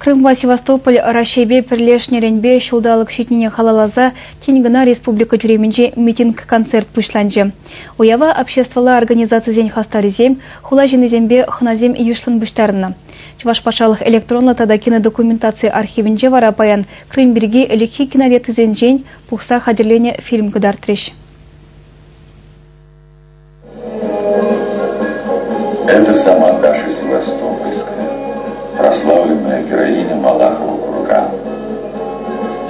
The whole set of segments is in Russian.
Крымва Севастополь Рашебе пірлешнеренбе шулдалық шетнене халалаза Тенгина республика жүременже митинг-концерт пушланжы. Уява обществола организация зен хастаризем, хула женезембе хназем юшлын бұштарына. Чувашпашалық электронлы тада кинодокументация архивинже варапаян Крымберге элекхи кинолеты зенжен пухса хадерлене фильм кыдартреш. Это сама Даша Севастопольская, прославленная героиня Малахова кургана.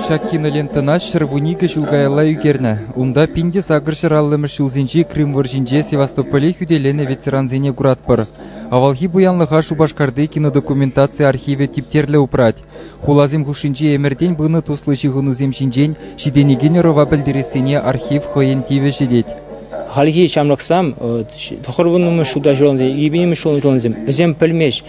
Шак кинолентана шырвунига жылгайла югерна. Унда пинде сагыршыр аллымы шулзинжи Крым-Варжинже Севастополе хүделене ветеранзене гуратпыр. Авалхи буянлыға Шубашкарды кинодокументация архиве типтерлі упрать. Хулазим хушинжи эмерден бұны туслы жығынузем шинжен шиденеген рова білдіресене архив хойен тиве жедет. Халги шамраксам, тохорвунумы шуда жолынзе, ибинімі шолын жолынзе, бізем пілмеш,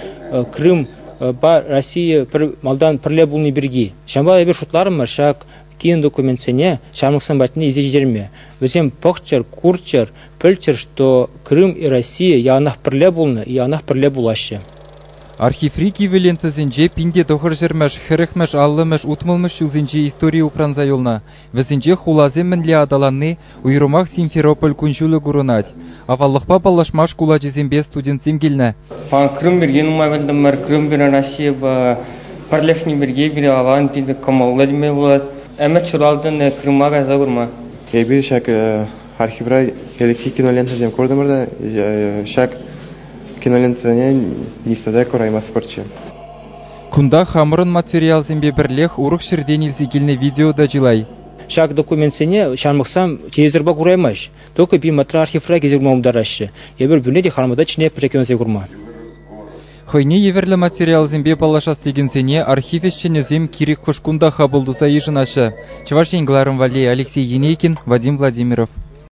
Крым, ба Россия малдан пірле бұлны бірге. Шамбал әбір шутларым бар, шак кейін документсене, шамраксам бәтіне изе жерме. Бізем пақчар, курчар, пілчар, что Крым и Россия яғнақ пірле бұлны, яғнақ пірле бұлашы. Архиври кивелента зенже пинде тохыр жермеш, херехмеш аллымеш утмылмыш юзенже история упранза юлна. Везенже хулазем мінле адаланны уйрумах Симферополь күншулы гурунать. Аваллықпа балашмаш кула жезембе студентсем келні. Крым берген умавелдім бар, Крым бері Россия ба парлефни берге бері алан пинді камаллы деме болады. Әмет шуралдың Крымаға загурма. Ебір шак архивра елеки кинолента зем көрдімірді, шак кинолентаnen листада корайма спортчы. Кунда хамырын материал зембе бірлех урық шырден илзегілні видеода жилай. Шак документсене шармықсам тезірба құраймаш. Тоқы бі матра архивра кезірма умдарашы. Ебір бүлне де хармада чіне прекензе құрма. Хойне еверлі материал зембе балашас дегенсене архивешчене зем кирик хошкунда хабылдуса ежынашы. Чеваш еңгларым Валей Алексей Енейкин, Вадим Владимиров.